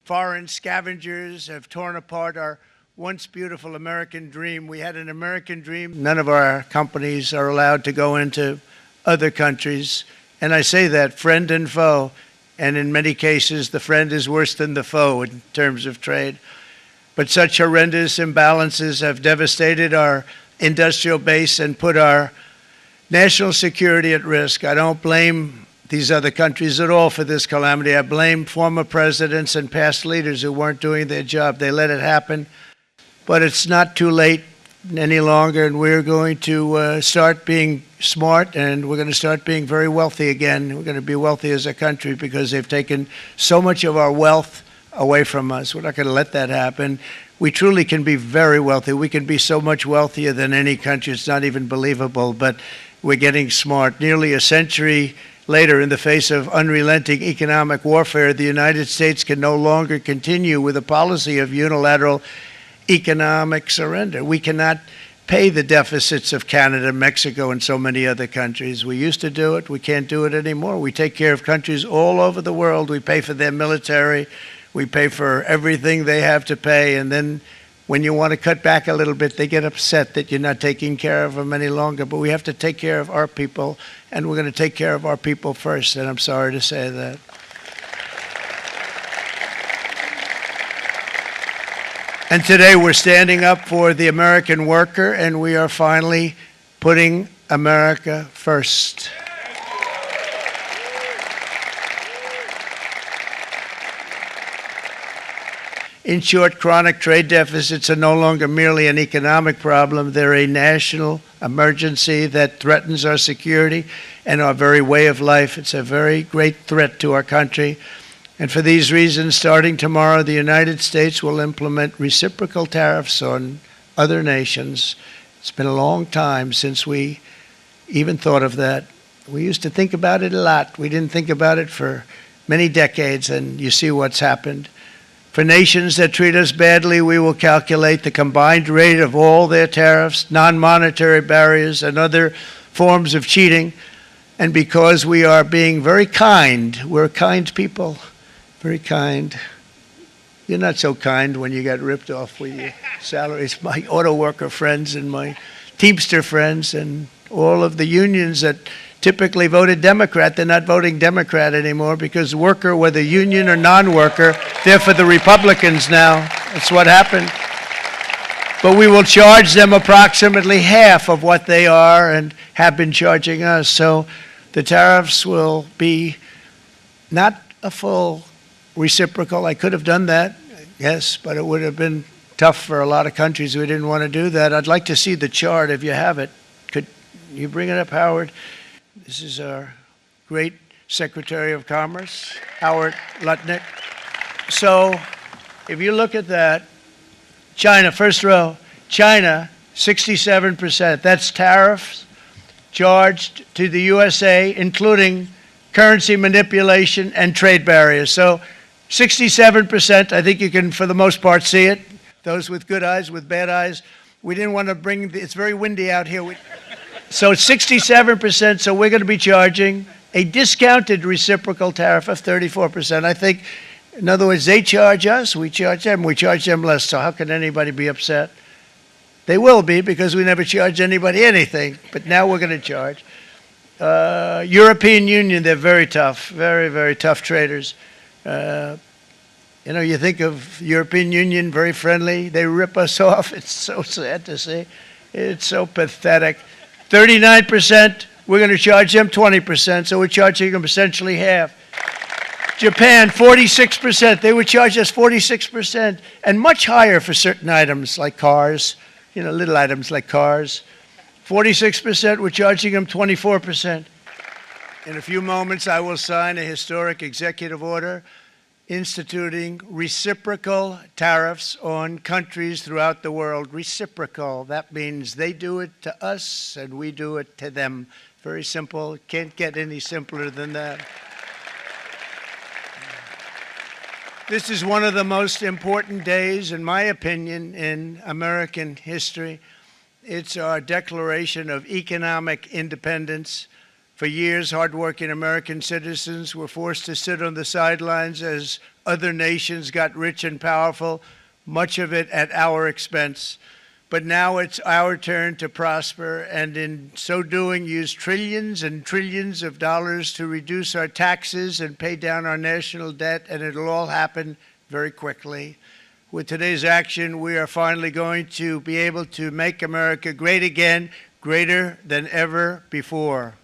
Foreign scavengers have torn apart our once beautiful American dream. We had an American dream. None of our companies are allowed to go into other countries. And I say that, friend and foe. And in many cases, the friend is worse than the foe in terms of trade. But such horrendous imbalances have devastated our industrial base and put our national security at risk. I don't blame these other countries at all for this calamity. I blame former presidents and past leaders who weren't doing their job. They let it happen. But it's not too late any longer, and we're going to start being smart, and we're going to start being very wealthy again. We're going to be wealthy as a country because they've taken so much of our wealth away from us. We're not going to let that happen. We truly can be very wealthy. We can be so much wealthier than any country. It's not even believable, but we're getting smart. Nearly a century later, in the face of unrelenting economic warfare, the United States can no longer continue with a policy of unilateral economic surrender. We cannot pay the deficits of Canada, Mexico, and so many other countries. We used to do it. We can't do it anymore. We take care of countries all over the world. We pay for their military. We pay for everything they have to pay. And then when you want to cut back a little bit, they get upset that you're not taking care of them any longer. But we have to take care of our people, and we're going to take care of our people first, and I'm sorry to say that. And today we're standing up for the American worker, and we are finally putting America first. In short, chronic trade deficits are no longer merely an economic problem. They're a national emergency that threatens our security and our very way of life. It's a very great threat to our country. And for these reasons, starting tomorrow, the United States will implement reciprocal tariffs on other nations. It's been a long time since we even thought of that. We used to think about it a lot. We didn't think about it for many decades, and you see what's happened. For nations that treat us badly, we will calculate the combined rate of all their tariffs, non-monetary barriers, and other forms of cheating. And because we are being very kind, we're kind people, very kind. You're not so kind when you got ripped off with your salaries. My auto worker friends and my Teamster friends and all of the unions that typically voted Democrat, they're not voting Democrat anymore because worker, whether union or non-worker, they're for the Republicans now. That's what happened. But we will charge them approximately half of what they are and have been charging us. So the tariffs will be not a full reciprocal. I could have done that, yes, but it would have been tough for a lot of countries who didn't want to do that. I'd like to see the chart if you have it. Could you bring it up, Howard? This is our great Secretary of Commerce, Howard Lutnick. So if you look at that, China, first row, China, 67%. That's tariffs charged to the USA, including currency manipulation and trade barriers. So 67%, I think you can, for the most part, see it. Those with good eyes, with bad eyes. We didn't want to bring, it's very windy out here. So it's 67%, so we're going to be charging a discounted reciprocal tariff of 34%. I think, in other words, they charge us, we charge them less, so how can anybody be upset? They will be because we never charge anybody anything, but now we're going to charge. European Union, they're very tough, very, very tough traders. You know, you think of European Union, very friendly, they rip us off. It's so sad to see. It's so pathetic. 39%, we're going to charge them 20%, so we're charging them essentially half. Japan, 46%, they would charge us 46%, and much higher for certain items like cars, you know, little items like cars. 46%, we're charging them 24%. In a few moments, I will sign a historic executive order instituting reciprocal tariffs on countries throughout the world. Reciprocal, that means they do it to us and we do it to them. Very simple, can't get any simpler than that. This is one of the most important days, in my opinion, in American history. It's our declaration of economic independence. For years, hardworking American citizens were forced to sit on the sidelines as other nations got rich and powerful, much of it at our expense. But now it's our turn to prosper, and in so doing, use trillions and trillions of dollars to reduce our taxes and pay down our national debt, and it'll all happen very quickly. With today's action, we are finally going to be able to make America great again, greater than ever before.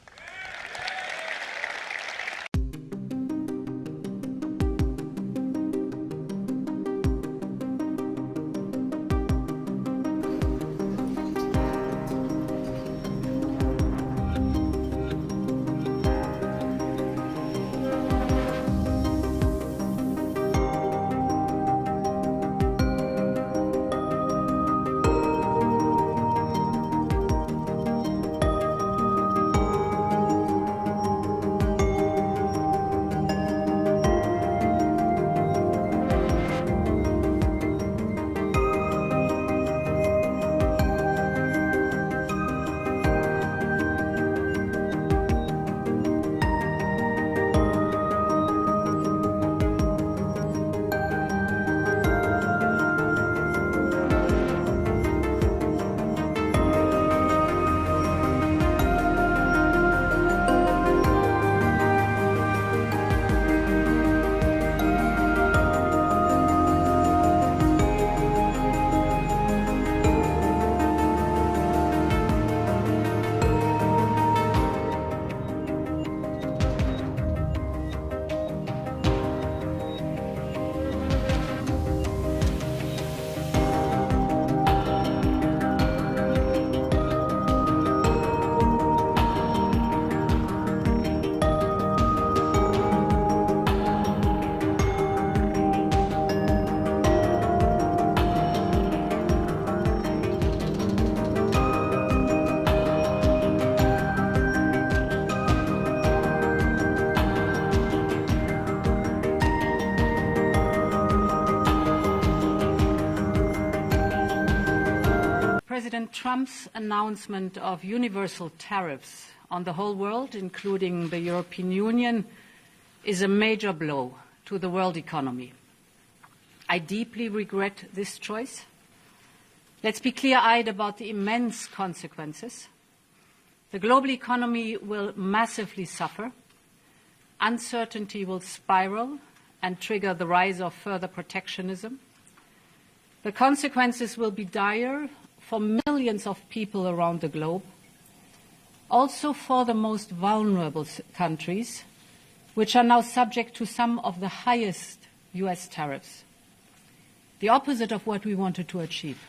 President Trump's announcement of universal tariffs on the whole world, including the European Union, is a major blow to the world economy. I deeply regret this choice. Let's be clear-eyed about the immense consequences. The global economy will massively suffer. Uncertainty will spiral and trigger the rise of further protectionism. The consequences will be dire for millions of people around the globe, also for the most vulnerable countries, which are now subject to some of the highest US tariffs, the opposite of what we wanted to achieve.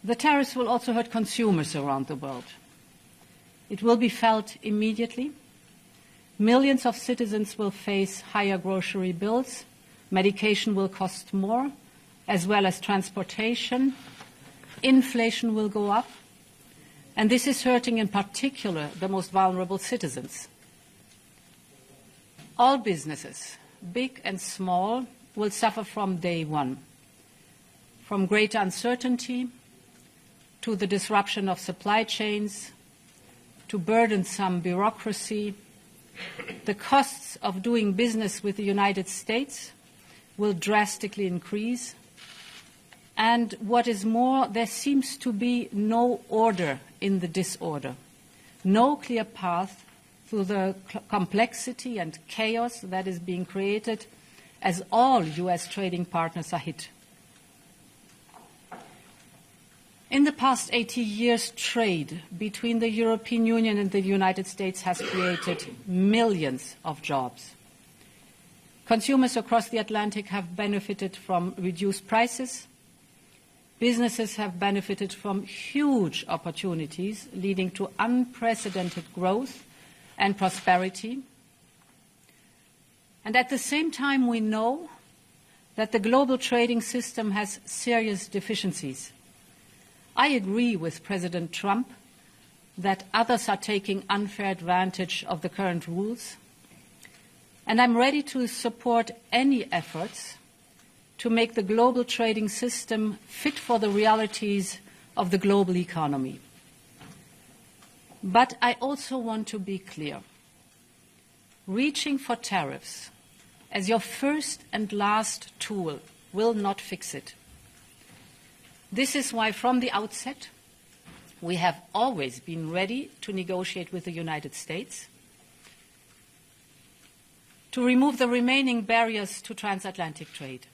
The tariffs will also hurt consumers around the world. It will be felt immediately. Millions of citizens will face higher grocery bills. Medication will cost more, as well as transportation. Inflation will go up. And this is hurting in particular the most vulnerable citizens. All businesses, big and small, will suffer from day one. From greater uncertainty to the disruption of supply chains, to burdensome bureaucracy, the costs of doing business with the United States will drastically increase. And what is more, there seems to be no order in the disorder, no clear path through the complexity and chaos that is being created as all US trading partners are hit. In the past 80 years, trade between the European Union and the United States has created millions of jobs. Consumers across the Atlantic have benefited from reduced prices. Businesses have benefited from huge opportunities leading to unprecedented growth and prosperity. And at the same time, we know that the global trading system has serious deficiencies. I agree with President Trump that others are taking unfair advantage of the current rules, and I'm ready to support any efforts to make the global trading system fit for the realities of the global economy. But I also want to be clear. Reaching for tariffs as your first and last tool will not fix it. This is why from the outset we have always been ready to negotiate with the United States to remove the remaining barriers to transatlantic trade.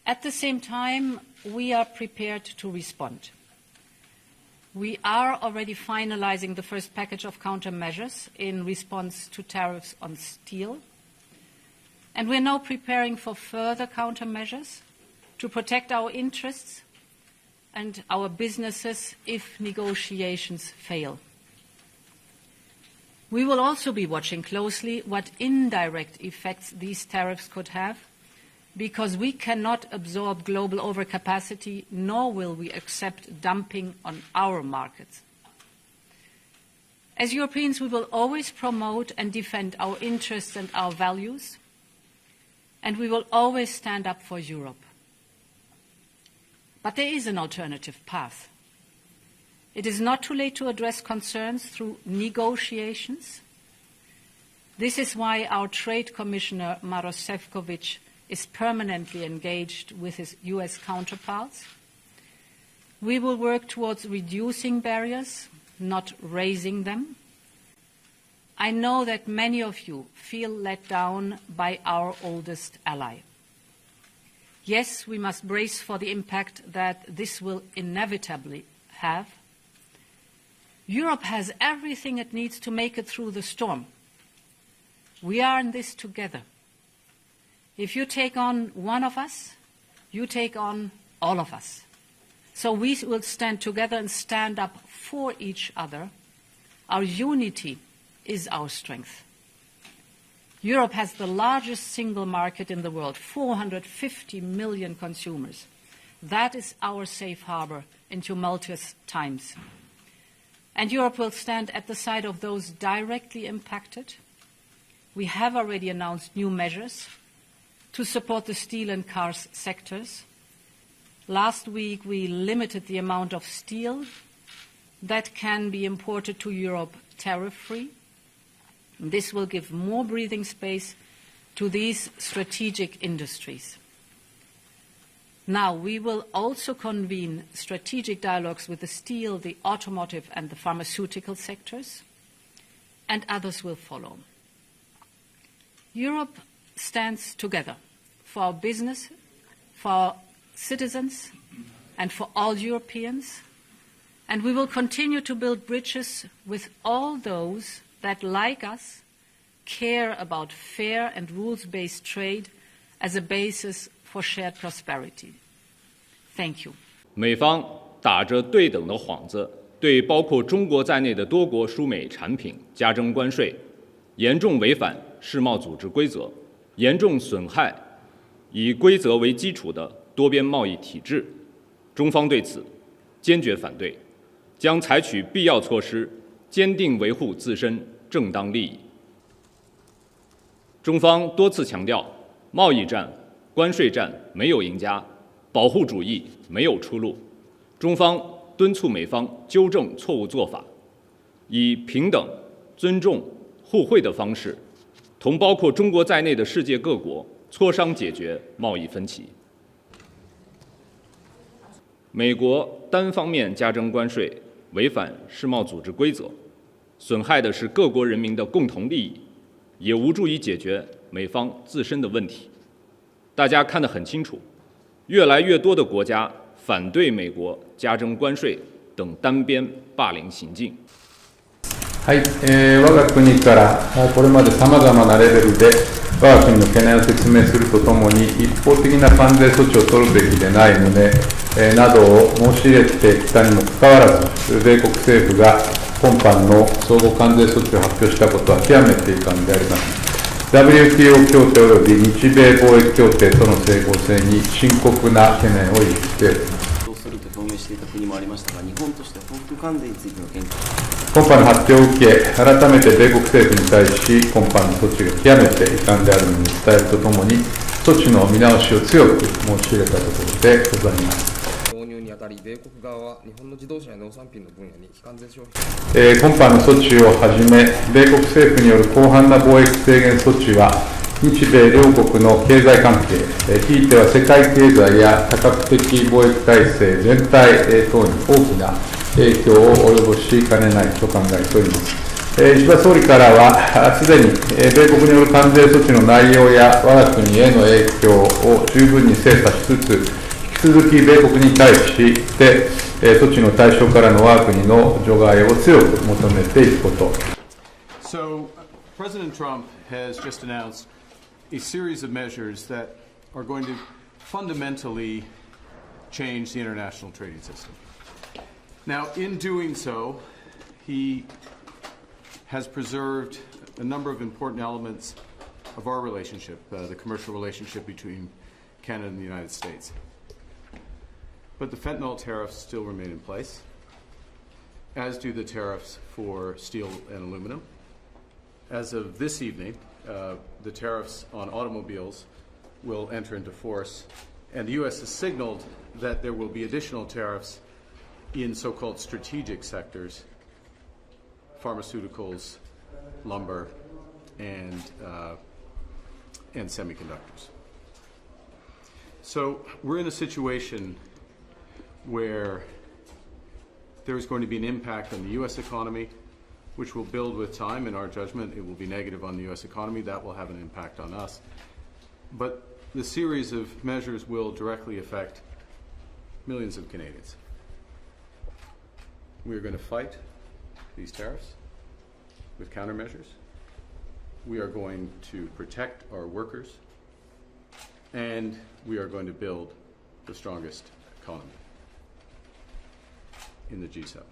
At the same time, we are prepared to respond. We are already finalizing the first package of countermeasures in response to tariffs on steel, and we're now preparing for further countermeasures to protect our interests and our businesses if negotiations fail. We will also be watching closely what indirect effects these tariffs could have, because we cannot absorb global overcapacity, nor will we accept dumping on our markets. As Europeans, we will always promote and defend our interests and our values, and we will always stand up for Europe. But there is an alternative path. It is not too late to address concerns through negotiations. This is why our Trade Commissioner, Maroš Šefčovič, is permanently engaged with his US counterparts. We will work towards reducing barriers, not raising them. I know that many of you feel let down by our oldest ally. Yes, we must brace for the impact that this will inevitably have. Europe has everything it needs to make it through the storm. We are in this together. If you take on one of us, you take on all of us. So we will stand together and stand up for each other. Our unity is our strength. Europe has the largest single market in the world, 450 million consumers. That is our safe harbor in tumultuous times. And Europe will stand at the side of those directly impacted. We have already announced new measures to support the steel and cars sectors. Last week, we limited the amount of steel that can be imported to Europe tariff-free. This will give more breathing space to these strategic industries. Now, we will also convene strategic dialogues with the steel, the automotive, and the pharmaceutical sectors, and others will follow. Europe stands together for our business, for our citizens, and for all Europeans, and we will continue to build bridges with all those that, like us, care about fair and rules-based trade as a basis for shared prosperity. Thank you. 美方打着对等的幌子，对包括中国在内的多国输美产品加征关税，严重违反世贸组织规则，严重损害以规则为基础的多边贸易体制。中方对此坚决反对，将采取必要措施，坚定维护自身正当利益。中方多次强调，贸易战、关税战没有赢家，保护主义没有出路。中方敦促美方纠正错误做法，以平等、尊重、互惠的方式，同包括中国在内的世界各国磋商解决贸易分歧。美国单方面加征关税，违反世贸组织规则，损害的是各国人民的共同利益，也无助于解决美方自身的问题。大家看得很清楚，越来越多的国家反对美国加征关税等单边霸凌行径。はい、我が国からこれまでさまざまなレベルで我が国の懸念を説明するとともに、一方的な関税措置を取るべきでない旨などを申し入れてきたにもかかわらず、米国政府が今般の相互関税措置を発表したことは極めて遺憾であります。WTO 協定及び日米貿易協定との整合性に深刻な懸念を抱いております。そうすると表明していた国もありましたが、日本として報復関税についての見解。今般の発表を受け、改めて米国政府に対し、今般の措置が極めて遺憾であるのに伝えるとともに、措置の見直しを強く申し入れたところでございます。導入ににあたり、米国側は日本の自動車や農産品の分野に非関税商品、今般の措置をはじめ、米国政府による広範な貿易制限措置は、日米両国の経済関係、ひいては世界経済や多角的貿易体制全体等に大きな影響を及ぼしかねないと考えております。石破総理からは、すでに米国による関税措置の内容や我が国への影響を十分に精査しつつ、引き続き米国に対して措置の対象からの我が国の除外を強く求めていくこと。So, President Trump has just announced a series of measures that are going to fundamentally change the international trading system. Now, in doing so, he has preserved a number of important elements of our relationship, the commercial relationship between Canada and the United States. But the fentanyl tariffs still remain in place, as do the tariffs for steel and aluminum. As of this evening, the tariffs on automobiles will enter into force, and the U.S. has signaled that there will be additional tariffs in so-called strategic sectors, pharmaceuticals, lumber, and semiconductors. So we're in a situation where there is going to be an impact on the U.S. economy, which will build with time. In our judgment, it will be negative on the U.S. economy. That will have an impact on us. But the series of measures will directly affect millions of Canadians. We are going to fight these tariffs with countermeasures. We are going to protect our workers, and we are going to build the strongest economy in the G7.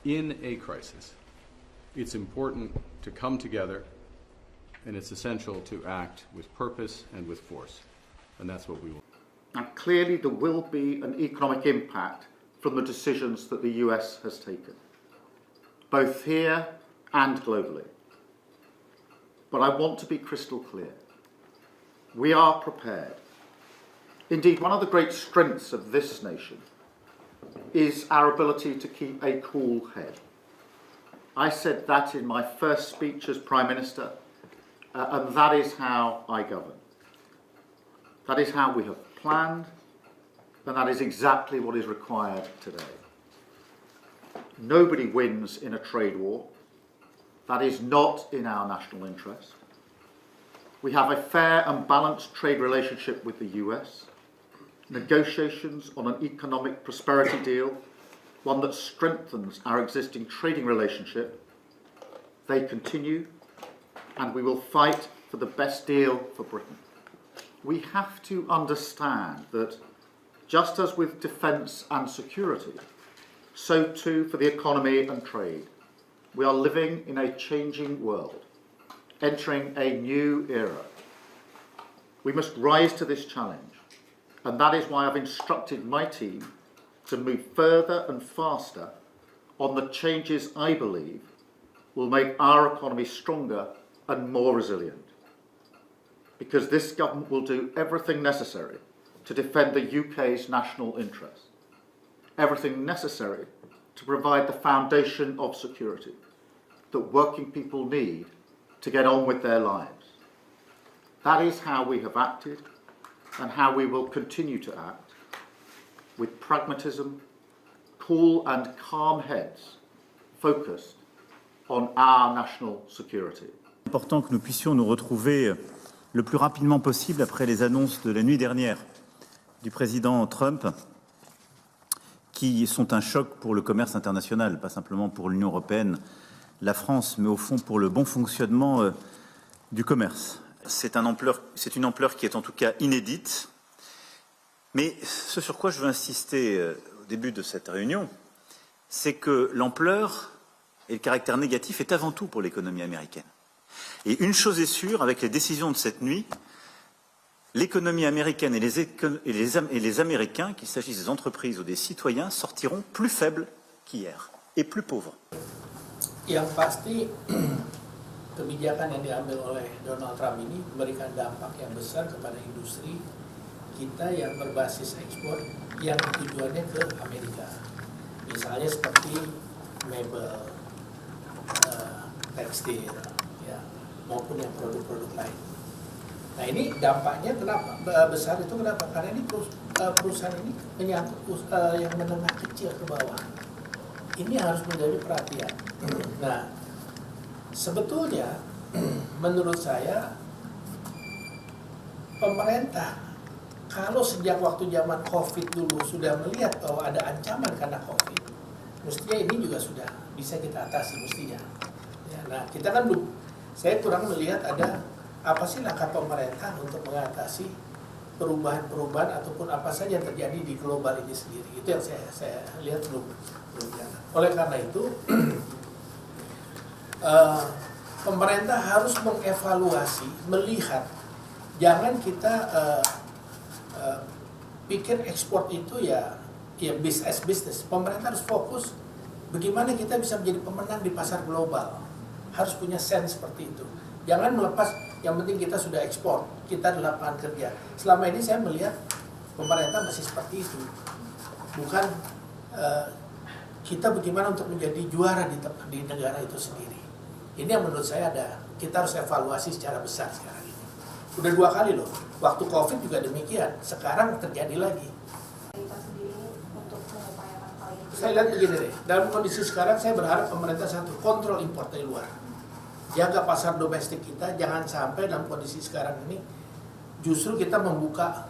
In a crisis, it's important to come together, and it's essential to act with purpose and with force, and that's what we will. And clearly there will be an economic impact from the decisions that the US has taken, both here and globally. But I want to be crystal clear. We are prepared. Indeed, one of the great strengths of this nation is our ability to keep a cool head. I said that in my first speech as Prime Minister, and that is how I govern. That is how we have planned, and that is exactly what is required today. Nobody wins in a trade war. That is not in our national interest. We have a fair and balanced trade relationship with the US. Negotiations on an economic prosperity deal, one that strengthens our existing trading relationship. They continue, and we will fight for the best deal for Britain. We have to understand that just as with defence and security, so too for the economy and trade. We are living in a changing world, entering a new era. We must rise to this challenge, and that is why I've instructed my team to move further and faster on the changes I believe will make our economy stronger and more resilient. Because this government will do everything necessary to defend the UK's national interests, everything necessary to provide the foundation of security that working people need to get on with their lives. That is how we have acted and how we will continue to act, with pragmatism, cool and calm heads, focused on our national security. Important que nous puissions nous retrouver le plus rapidement possible après les annonces de la nuit dernière du président Trump, qui sont un choc pour le commerce international, pas simplement pour l'Union européenne, la France, mais au fond pour le bon fonctionnement du commerce. C'est une ampleur qui est en tout cas inédite. Mais ce sur quoi je veux insister au début de cette réunion, c'est que l'ampleur et le caractère négatif est avant tout pour l'économie américaine. Et une chose est sûre, avec les décisions de cette nuit, l'économie américaine et les Américains, qu'il s'agisse des entreprises ou des citoyens, sortiront plus faibles qu'hier et plus pauvres. Yang pasti kebijakan yang diambil oleh Donald Trump ini memberikan dampak yang besar kepada industri kita yang berbasis ekspor yang tujuannya ke Amerika. Misalnya seperti mebel, tekstil, ya, maupun yang produk-produk lain. Nah ini dampaknya kenapa besar itu kenapa? Karena ini perusahaan ini menyangkut yang menengah kecil ke bawah. Ini harus menjadi perhatian. Nah sebetulnya menurut saya pemerintah kalau sejak waktu zaman COVID dulu sudah melihat bahwa ada ancaman karena COVID, mestinya ini juga sudah bisa kita atasi mestinya. Ya, nah kita kan belum, saya kurang melihat ada apa sih langkah pemerintah untuk mengatasi perubahan-perubahan ataupun apa saja yang terjadi di global ini sendiri. Itu yang saya lihat belum jalan. Oleh karena itu pemerintah harus mengevaluasi, melihat, jangan kita pikir ekspor itu ya bisnis. Pemerintah harus fokus bagaimana kita bisa menjadi pemenang di pasar global. Harus punya sense seperti itu. Jangan melepas, yang penting kita sudah ekspor, kita adalah lapangan kerja. Selama ini saya melihat pemerintah masih seperti itu. Bukan kita bagaimana untuk menjadi juara di negara itu sendiri. Ini yang menurut saya kita harus evaluasi secara besar sekarang ini. Udah 2 kali loh, waktu COVID juga demikian, sekarang terjadi lagi. Saya lihat begini deh, dalam kondisi sekarang saya berharap pemerintah satu, kontrol impor dari luar. Jaga pasar domestik kita, jangan sampai dalam kondisi sekarang ini justru kita membuka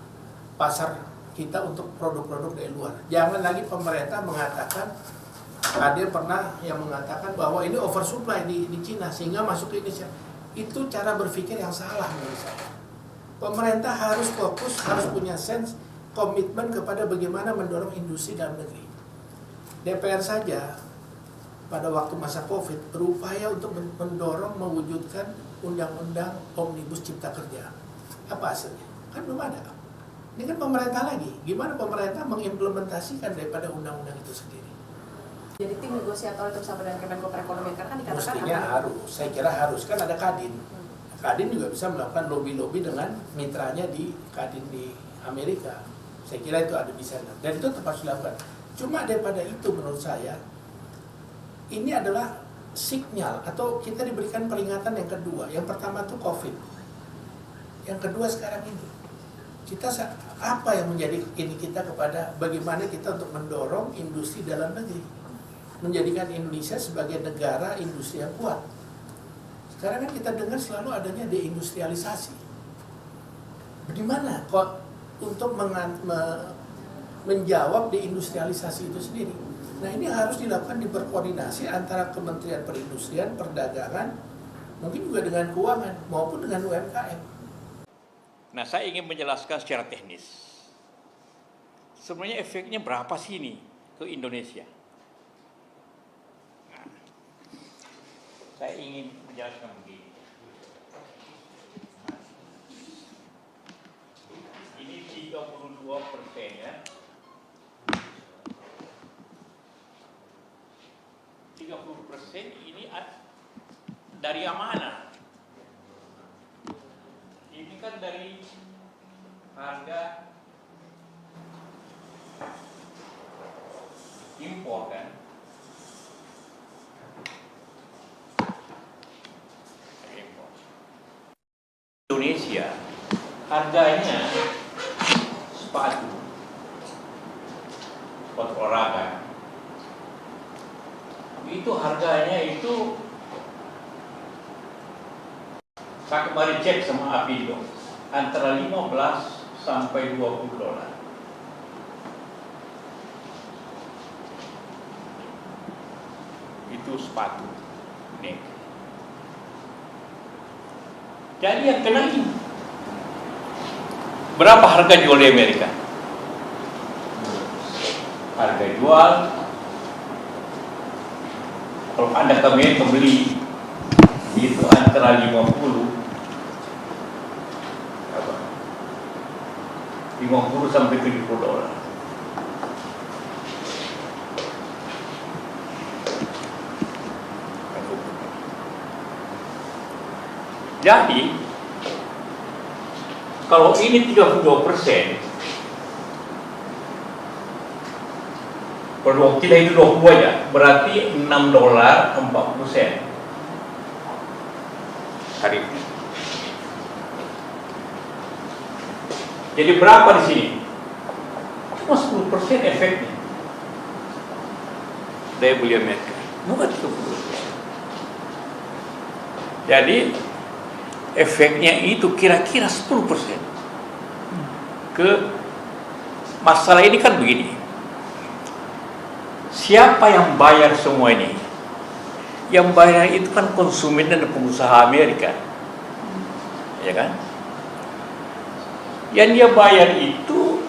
pasar kita untuk produk-produk dari luar. Jangan lagi pemerintah mengatakan, ada pernah yang mengatakan bahwa ini oversupply di Cina sehingga masuk ke Indonesia. Itu cara berpikir yang salah menurut saya. Pemerintah harus fokus, harus punya sense, komitmen kepada bagaimana mendorong industri dalam negeri. DPR saja pada waktu masa COVID berupaya untuk mendorong mewujudkan undang-undang omnibus cipta kerja. Apa hasilnya? Kan belum ada. Ini kan pemerintah lagi. Gimana pemerintah mengimplementasikan daripada undang-undang itu sendiri? Jadi tim negosiator itu bersama dengan Kemenko Perekonomian kan dikatakan mestinya harus, saya kira harus, kan ada Kadin. Kadin juga bisa melakukan lobby-lobby dengan mitranya di Kadin di Amerika. Saya kira itu ada bisa, dan itu tepat dilakukan. Cuma daripada itu menurut saya ini adalah sinyal atau kita diberikan peringatan yang kedua. Yang pertama itu COVID. Yang kedua sekarang ini. Kita apa yang menjadi ini kita kepada bagaimana kita untuk mendorong industri dalam negeri. Menjadikan Indonesia sebagai negara industri yang kuat. Sekarang kan kita dengar selalu adanya deindustrialisasi. Bagaimana kok untuk menjawab deindustrialisasi itu sendiri? Nah ini harus dilakukan berkoordinasi antara Kementerian Perindustrian, Perdagangan, mungkin juga dengan keuangan maupun dengan UMKM. Nah saya ingin menjelaskan secara teknis. Sebenarnya efeknya berapa sih ini ke Indonesia? Nah, saya ingin menjelaskan begini. Ini 32% ya. 30% ini dari yang mana? Ini kan dari harga impor kan? Impor. Indonesia harganya sepatu olahraga itu harganya itu saya kemarin cek sama Apindo antara 15 sampai 20 dolar. Itu sepatu. Nih. Jadi yang kena ini berapa harga jual di Amerika? Harga jual kalau Anda ke Amerika beli itu antara 50 sampai 70 dolar. Jadi kalau ini 32%, Kalau kita itu 20 aja, berarti $6.40 tarifnya. Jadi berapa di sini? Cuma 10% efeknya daya beli Amerika, bukan 30%. Jadi efeknya itu kira-kira 10%. Masalah ini kan begini, siapa yang bayar semua ini? Yang bayar itu kan konsumen dan pengusaha Amerika, ya kan? Yang dia bayar itu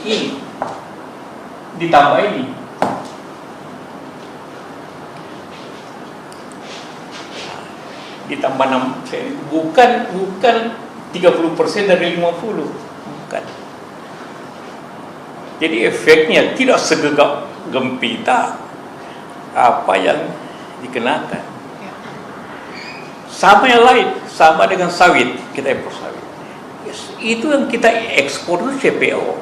ini ditambah ini. Ditambah 6%, bukan 30% dari 50, bukan. Jadi efeknya tidak segegap gempita apa yang dikenakan. Sama yang lain, sama dengan sawit, kita impor sawit. Yes, itu yang kita ekspor itu CPO.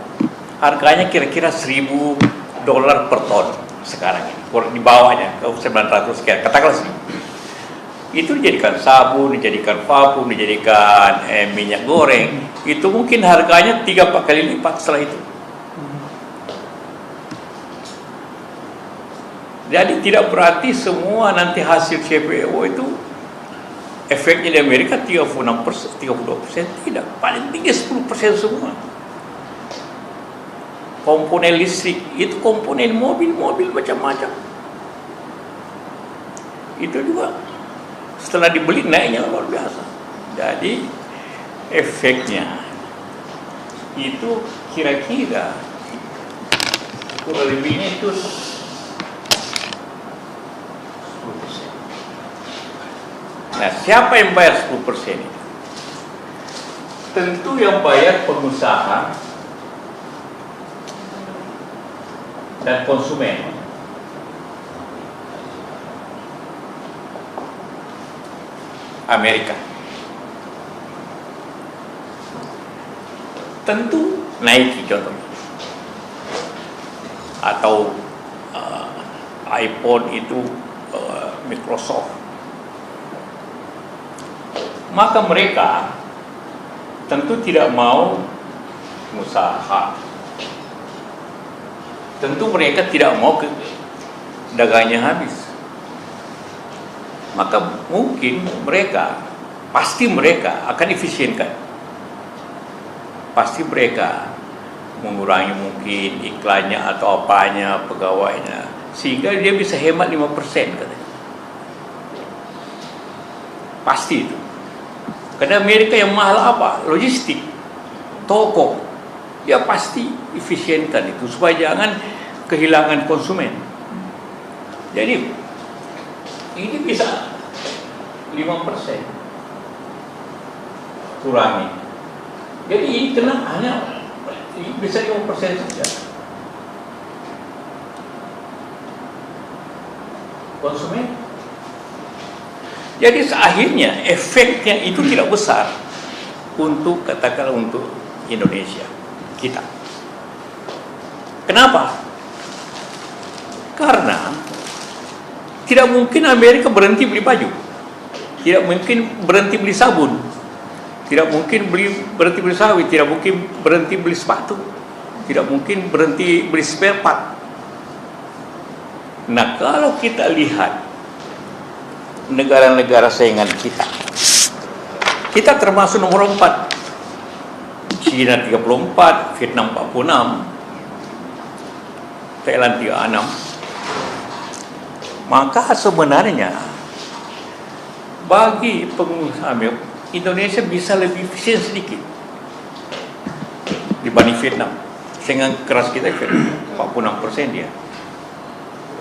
Harganya kira-kira $1.000 per ton sekarang ini. Di bawahnya ke 900 sekian, katakanlah sih. Itu dijadikan sabun, dijadikan vakum, dijadikan minyak goreng. Itu mungkin harganya 3-4 kali lipat setelah itu. Jadi tidak berarti semua nanti hasil CPO itu efeknya di Amerika 36%, 32%, tidak. Paling tinggi 10% semua. Komponen listrik, itu komponen mobil macam-macam. Itu juga setelah dibeli naiknya luar biasa. Jadi efeknya itu kira-kira kurang lebihnya itu 10%. Nah, siapa yang bayar 10% ini? Tentu yang bayar pengusaha dan konsumen. Amerika. Tentu Nike contohnya. Atau iPhone itu Microsoft. Maka mereka tentu tidak mau usaha. Tentu mereka tidak mau dagangnya habis. Maka mungkin pasti mereka akan efisienkan. Pasti mereka mengurangi mungkin iklannya atau apanya, pegawainya, sehingga dia bisa hemat 5% katanya. Pasti itu. Karena Amerika yang mahal apa? Logistik, toko. Dia pasti efisienkan itu supaya jangan kehilangan konsumen. Jadi ini bisa 5% kurangi. Jadi ini kena hanya bisa 5% saja. Konsumen. Jadi akhirnya efeknya itu tidak besar untuk katakanlah untuk Indonesia kita. Kenapa? Karena tidak mungkin Amerika berhenti beli baju, tidak mungkin berhenti beli sabun, tidak mungkin berhenti beli sawit, tidak mungkin berhenti beli sepatu, tidak mungkin berhenti beli spare part. Nah, kalau kita lihat negara-negara saingan kita termasuk nomor 4. China 34, Vietnam 46, Thailand 36. Maka sebenarnya bagi pengusaha Indonesia bisa lebih efisien sedikit dibanding Vietnam. Saingan keras kita 46% dia.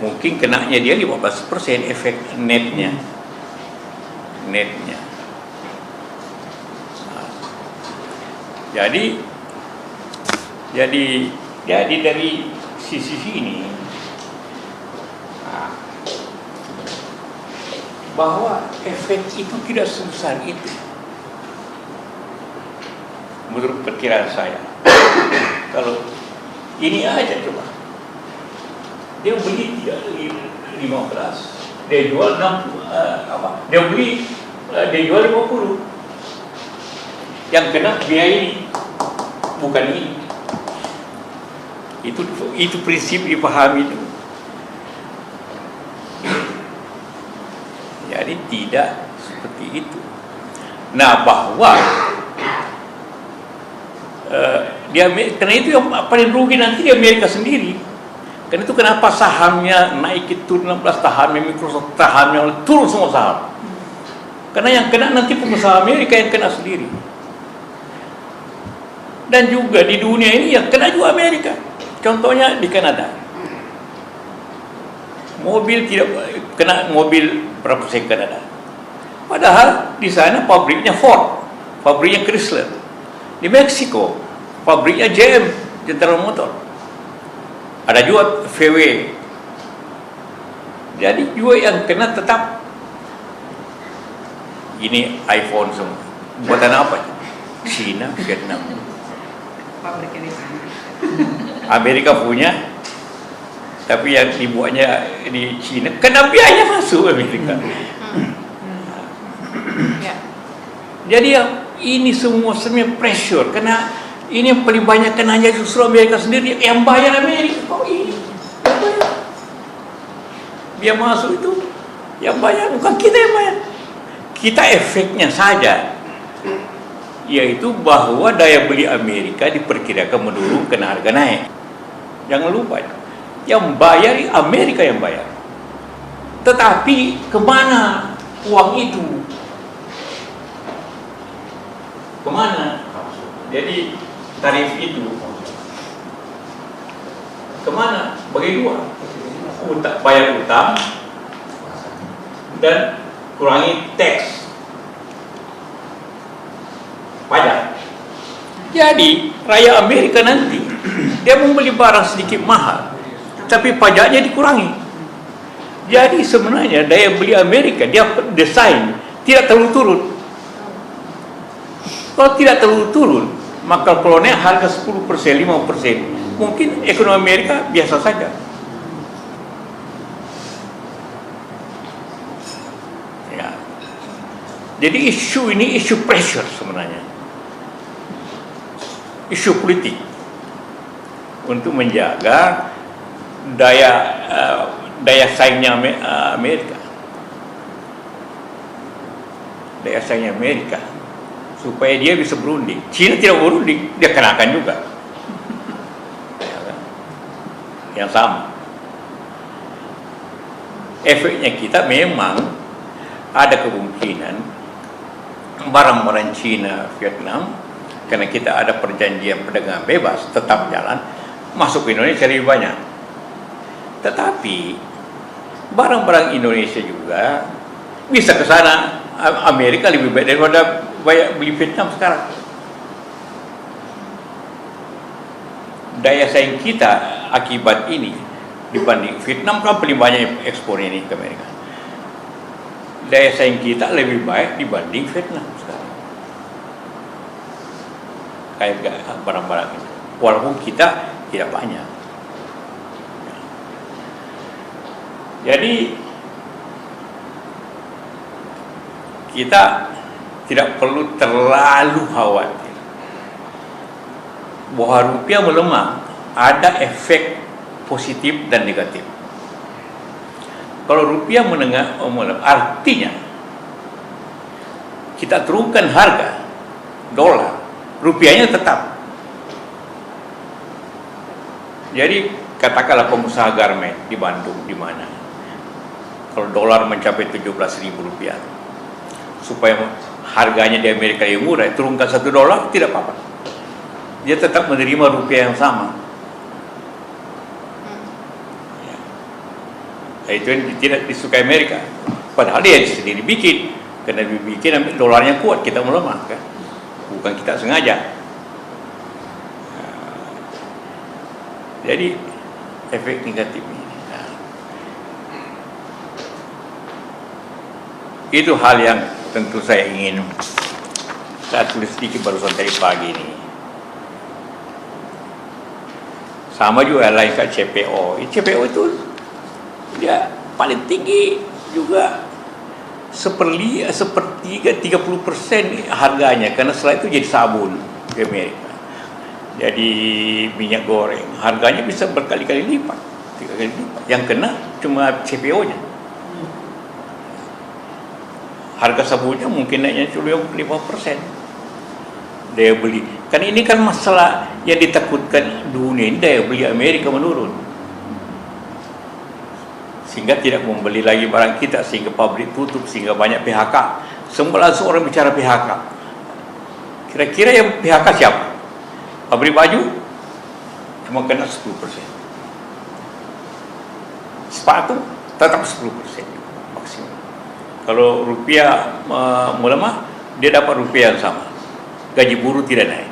Mungkin kenanya dia 15% efek netnya. Nah, jadi dari sisi ini bahwa efek itu tidak sebesar itu menurut perkiraan saya. Kalau Ini aja coba. Dia beli 15, dia jual 60, dia jual 50. Yang kena biaya ini, bukan ini. Itu prinsip dipahami itu. Jadi tidak seperti itu. Nah, bahwa karena itu yang paling rugi nanti di Amerika sendiri. Karena itu kenapa sahamnya naik itu 16 sahamnya Microsoft, sahamnya turun semua saham. Karena yang kena nanti pengusaha Amerika yang kena sendiri. Dan juga di dunia ini yang kena juga Amerika. Contohnya di Kanada. Mobil tidak kena mobil berapa persen Kanada. Padahal di sana pabriknya Ford, pabriknya Chrysler. Di Meksiko, pabriknya GM, General Motor. Ada juga VW. Jadi juga yang kena tetap ini iPhone semua. Buatan apa? China, Vietnam. Pabriknya di sana. Amerika punya, tapi yang dibuatnya di China, kena biaya masuk Amerika. Jadi ini semua sebenarnya pressure, karena ini yang paling banyak kenanya justru Amerika sendiri, yang bayar Amerika. Kok ini? Yang bayar. Dia masuk itu, yang bayar bukan kita yang bayar. Kita efeknya saja, yaitu bahwa daya beli Amerika diperkirakan menurun karena harga naik. Jangan lupa, yang bayar Amerika yang bayar. Tetapi kemana uang itu? Kemana? Jadi tarif itu kemana? Bagi dua, bayar utang dan kurangi tax, pajak. Jadi rakyat Amerika nanti dia membeli barang sedikit mahal, tapi pajaknya dikurangi. Jadi sebenarnya daya beli Amerika dia desain tidak terlalu turun. Kalau tidak terlalu turun, maka kalau naik harga 10%, 5%, mungkin ekonomi Amerika biasa saja. Ya. Jadi isu ini isu pressure sebenarnya. Isu politik untuk menjaga daya saingnya Amerika. Daya saingnya Amerika. Supaya dia bisa berunding. China tidak berunding, dia kenakan juga. Yang sama. Efeknya kita memang ada kemungkinan barang-barang China, Vietnam, karena kita ada perjanjian perdagangan bebas, tetap jalan, masuk ke Indonesia lebih banyak. Tetapi barang-barang Indonesia juga bisa ke sana. Amerika lebih baik daripada banyak beli Vietnam sekarang. Daya saing kita akibat ini dibanding Vietnam kan paling banyak ekspor ini ke Amerika. Daya saing kita lebih baik dibanding Vietnam sekarang. Kayak barang-barang ini, walaupun kita tidak banyak. Jadi kita tidak perlu terlalu khawatir bahwa rupiah melemah. Ada efek positif dan negatif. Kalau rupiah melemah, artinya kita turunkan harga dolar, rupiahnya tetap. Jadi katakanlah pengusaha garment di Bandung, di mana kalau dolar mencapai 17.000 rupiah, supaya harganya di Amerika yang murah, turunkan $1, tidak apa-apa. Dia tetap menerima rupiah yang sama. Ya. Itu yang tidak disukai Amerika. Padahal dia sendiri bikin. Karena dibikin dolarnya kuat, kita melemah kan. Bukan kita sengaja. Jadi efek negatif ini. Itu hal yang tentu saya ingin saya tulis sedikit barusan tadi pagi ini. Sama juga lain kayak CPO. CPO itu dia paling tinggi juga sepertiga 30% harganya, karena setelah itu jadi sabun di Amerika, jadi minyak goreng, harganya bisa berkali-kali lipat, 3 kali lipat. Yang kena cuma CPO-nya. Harga sabunnya mungkin naiknya cuma 5%. Daya beli. Kan ini kan masalah yang ditakutkan dunia ini, daya beli Amerika menurun. Sehingga tidak membeli lagi barang kita, sehingga pabrik tutup, sehingga banyak PHK. Semua langsung orang bicara PHK. Kira-kira yang PHK siapa? Pabrik baju cuma kena 10%. Sepatu tetap 10% maksimum. Kalau rupiah melemah, dia dapat rupiah yang sama. Gaji buruh tidak naik.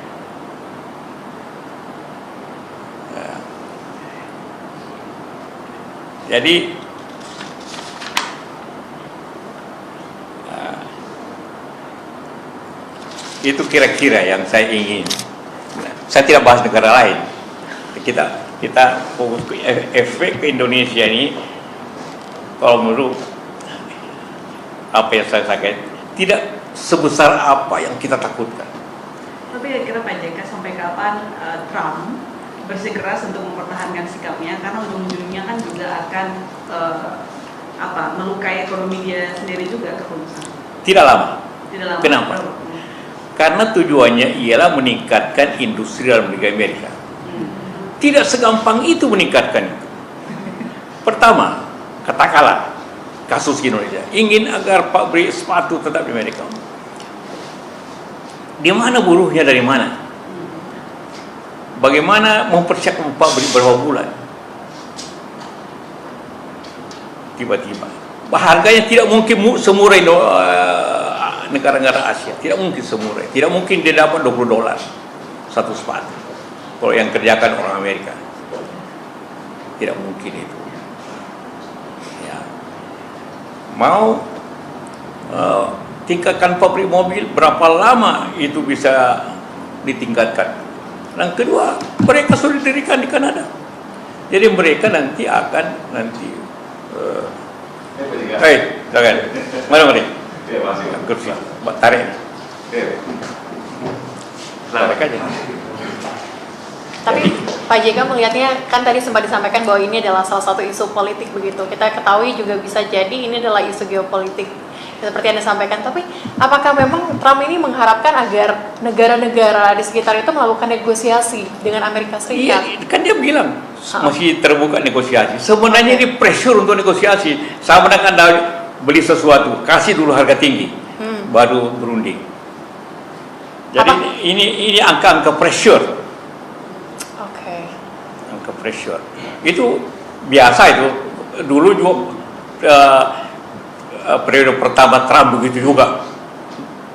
Jadi itu kira-kira yang saya ingin. Saya tidak bahas negara lain. Kita fokus ke efek ke Indonesia ini. Kalau menurut apa yang saya sampaikan, tidak sebesar apa yang kita takutkan. Tapi kira-kira Pak JK sampai kapan Trump bersikeras untuk mempertahankan sikapnya, karena ujung-ujungnya kan juga akan melukai ekonomi dia sendiri juga keputusan. Tidak lama. Tidak lama. Kenapa? Karena tujuannya ialah meningkatkan industri dalam negeri Amerika. Tidak segampang itu meningkatkan itu. Pertama, katakanlah kasus Indonesia ingin agar pabrik sepatu tetap di Amerika. Di mana buruhnya, dari mana? Bagaimana mempersiapkan pabrik berapa bulan? Tiba-tiba harganya tidak mungkin semurah negara-negara Asia, tidak mungkin semurah. Tidak mungkin dia dapat $20 satu sepatu kalau yang kerjakan orang Amerika. Tidak mungkin itu. Ya. Mau tingkatkan pabrik mobil, berapa lama itu bisa ditingkatkan? Yang kedua, mereka sudah didirikan di Kanada. Jadi mereka nanti akan jangan. Mana mereka? Kursi, tarik. Tarik aja. Tapi Pak JK melihatnya, kan tadi sempat disampaikan bahwa ini adalah salah satu isu politik begitu. Kita ketahui juga bisa jadi ini adalah isu geopolitik seperti yang disampaikan. Tapi apakah memang Trump ini mengharapkan agar negara-negara di sekitar itu melakukan negosiasi dengan Amerika Serikat? Iya, kan dia bilang masih terbuka negosiasi. Sebenarnya ini pressure untuk negosiasi. Sama dengan Anda beli sesuatu, kasih dulu harga tinggi, baru berunding. Jadi ini angka-angka pressure. Angka pressure. Itu biasa itu. Dulu juga periode pertama Trump begitu juga.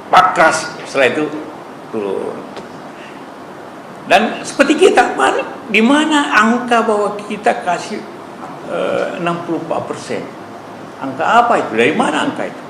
Pakas, setelah itu turun. Dan seperti kita, di mana angka bahwa kita kasih 64%? Angka apa itu? Dari mana angka itu?